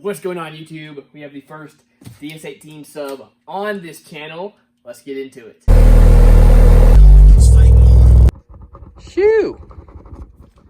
What's going on, YouTube? We have the first DS18 sub on this channel. Let's get into it. Shoo!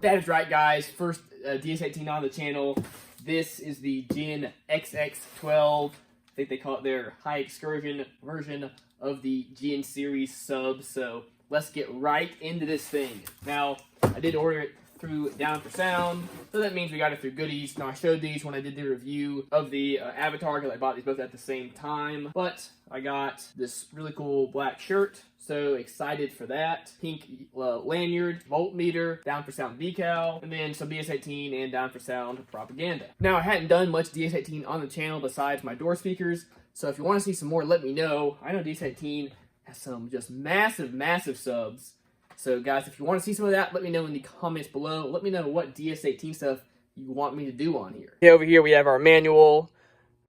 That is right, guys. First DS18 on the channel. This is the Gen XX12. I think they call it their high excursion version of the Gen series sub. So let's get right into this thing. Now, I did order it through Down for Sound, so that means we got it through Goodies. Now, I showed these when I did the review of the Avatar, because I bought these both at the same time, but I got this really cool black shirt, so excited for that. Pink lanyard, voltmeter, Down for Sound decal, and then some DS18 and Down for Sound propaganda. Now, I hadn't done much DS18 on the channel besides my door speakers, so if you want to see some more, let me know. I know DS18 has some just massive subs. So, guys, if you want to see some of that, let me know in the comments below. Let me know what DS18 stuff you want me to do on here. Okay, over here we have our manual.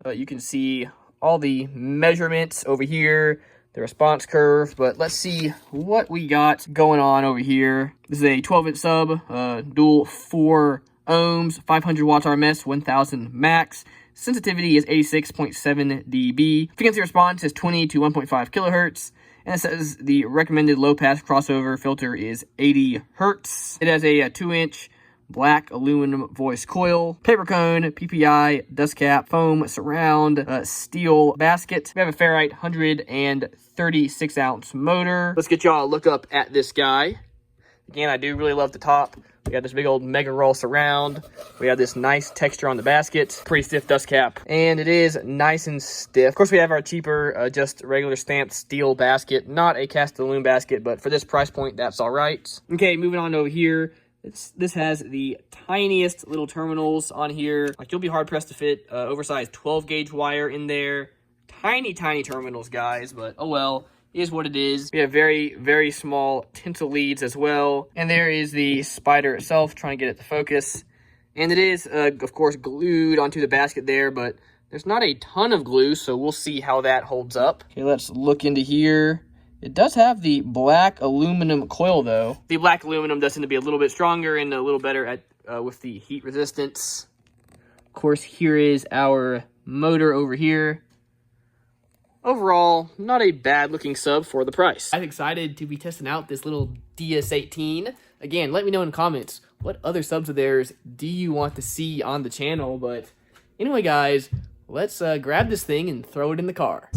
You can see all the measurements over here, the response curve. But let's see what we got going on over here. This is a 12-inch sub, dual 4 ohms, 500 watts RMS, 1000 max. Sensitivity is 86.7 dB. Frequency response is 20 to 1.5 kilohertz. And it says the recommended low-pass crossover filter is 80 hertz. It has a 2-inch black aluminum voice coil, paper cone, PPI, dust cap, foam surround, steel basket. We have a Ferrite 136-ounce motor. Let's get y'all a look up at this guy. Again, I do really love the top. We got this big old mega roll surround. We have this nice texture on the basket. Pretty stiff dust cap. And it is nice and stiff. Of course, we have our cheaper, just regular stamped steel basket. Not a cast aluminum basket, but for this price point, that's all right. Okay, moving on over here. This has the tiniest little terminals on here. Like, you'll be hard-pressed to fit oversized 12-gauge wire in there. Tiny terminals, guys, but oh well. Is what it is. We have very small tinsel leads as well. And there is the spider itself, trying to get it to focus. And it is, of course, glued onto the basket there, but there's not a ton of glue, so we'll see how that holds up. Okay, let's look into here. It does have the black aluminum coil, though. The black aluminum does tend to be a little bit stronger and a little better at with the heat resistance. Of course, here is our motor over here. Overall, not a bad-looking sub for the price. I'm excited to be testing out this little DS18. Again, let me know in the comments, what other subs of theirs do you want to see on the channel? But anyway, guys, let's grab this thing and throw it in the car.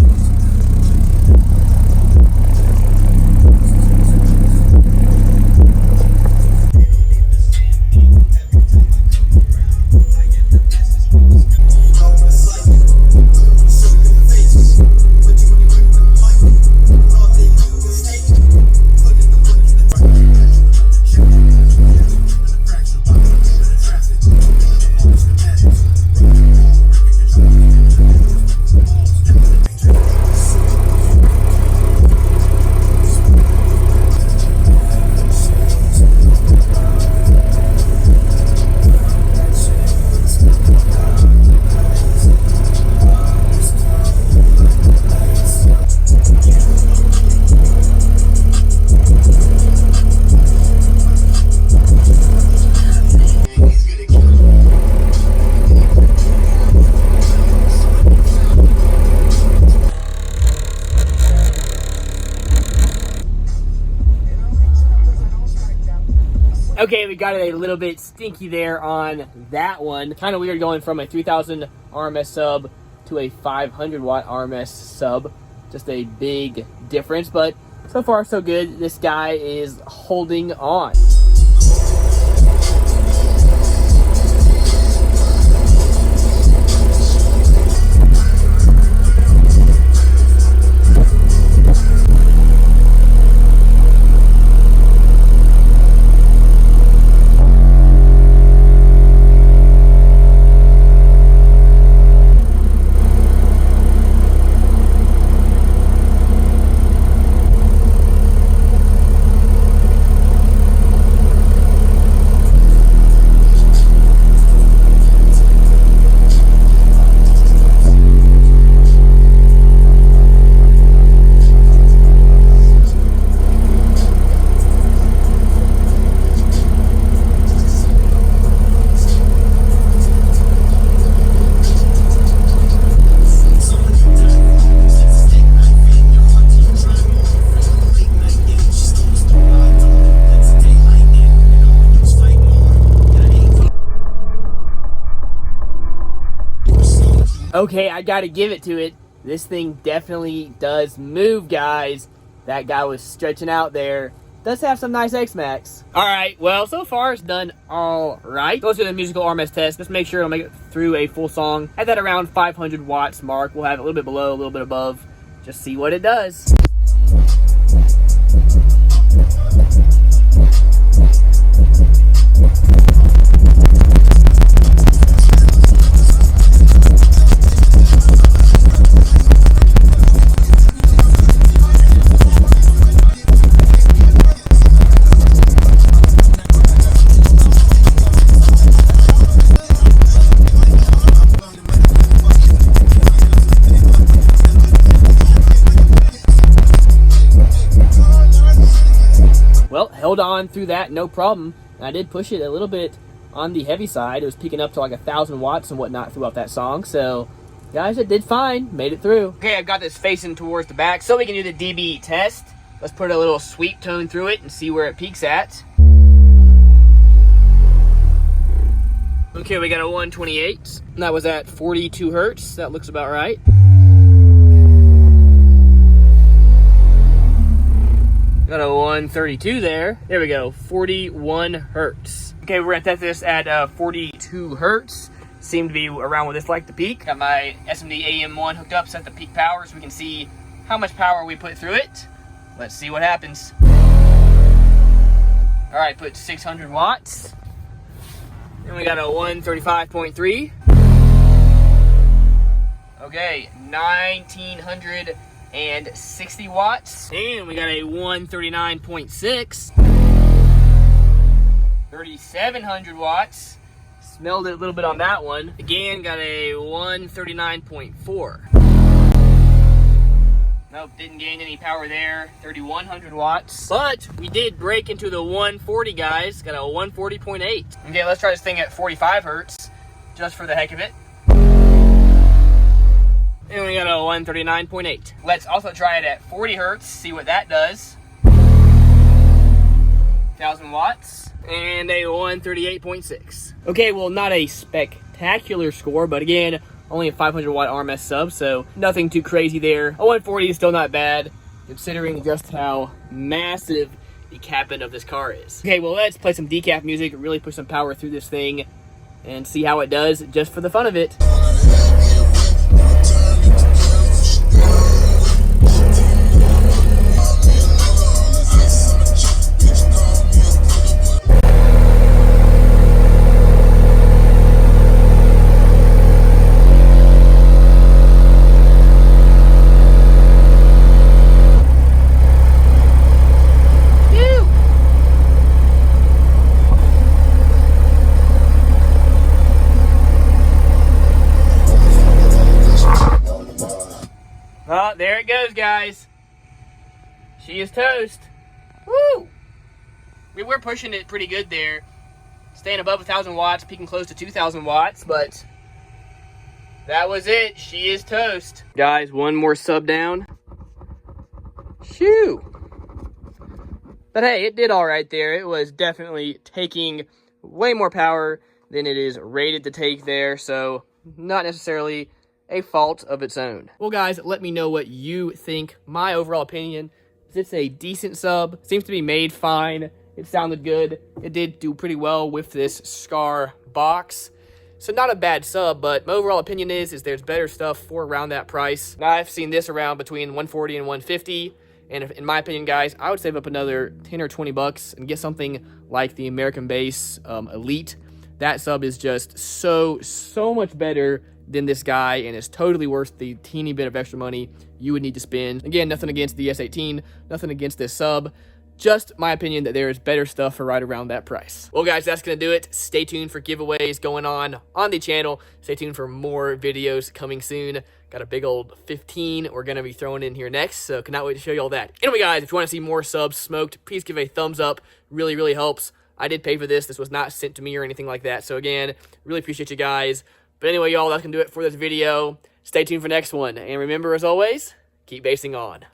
Okay, we got it a little bit stinky there on that one. Kind of weird going from a 3000 RMS sub to a 500 watt RMS sub. Just a big difference, but so far so good. This guy is holding on. Okay, I gotta give it to it. This thing definitely does move, guys. That guy was stretching out there. Does have some nice X-Max. Alright, well, so far it's done alright. Let's do the musical RMS test. Let's make sure it'll make it through a full song. At that around 500 watts mark. We'll have it a little bit below, a little bit above. Just see what it does. Well, held on through that, no problem. I did push it a little bit on the heavy side. It was peaking up to like 1,000 watts and whatnot throughout that song. So, guys, it did fine. Made it through. Okay, I've got this facing towards the back so we can do the dB test. Let's put a little sweep tone through it and see where it peaks at. Okay, we got a 128. That was at 42 hertz. That looks about right. Got a 132 there. There we go, 41 hertz. Okay, we're gonna test this at 42 hertz. Seemed to be around with this like the peak. Got my SMD AM1 hooked up, set the peak power so we can see how much power we put through it. Let's see what happens. All right, put 600 watts. Then we got a 135.3. Okay, 1960 watts. And we got a 139.6. 3,700 watts. Smelled it a little bit on that one. Again, got a 139.4. Nope, didn't gain any power there. 3,100 watts. But we did break into the 140, guys. Got a 140.8. Okay, let's try this thing at 45 hertz, just for the heck of it. And we got a 139.8. Let's also try it at 40 hertz, see what that does. 1,000 watts and a 138.6. Okay, well, not a spectacular score, but again, only a 500 watt RMS sub, so nothing too crazy there. A 140 is still not bad, considering just how massive the cabin of this car is. Okay, well, let's play some decaf music, really push some power through this thing, and see how it does just for the fun of it. Oh, there it goes, guys. She is toast. Woo! We're pushing it pretty good there. Staying above 1,000 watts, peaking close to 2,000 watts, but that was it. She is toast. Guys, one more sub down. Shoo! But hey, it did all right there. It was definitely taking way more power than it is rated to take there, so not necessarily a fault of its own. Well, guys, let me know what you think. My overall opinion is it's a decent sub. Seems to be made fine. It sounded good. It did do pretty well with this Scar box. So not a bad sub, but my overall opinion is there's better stuff for around that price. Now, I've seen this around between 140 and 150. And if, in my opinion, guys, I would save up another 10 or 20 bucks and get something like the American Base Elite. That sub is just so much better than this guy, and it's totally worth the teeny bit of extra money you would need to spend. Again, nothing against the DS18, nothing against this sub. Just my opinion that there is better stuff for right around that price. Well, guys, that's going to do it. Stay tuned for giveaways going on the channel. Stay tuned for more videos coming soon. Got a big old 15 we're going to be throwing in here next, so cannot wait to show you all that. Anyway, guys, if you want to see more subs smoked, please give a thumbs up. Really helps. I did pay for this. This was not sent to me or anything like that. So again, really appreciate you guys. But anyway, y'all, that's going to do it for this video. Stay tuned for next one. And remember, as always, keep basing on.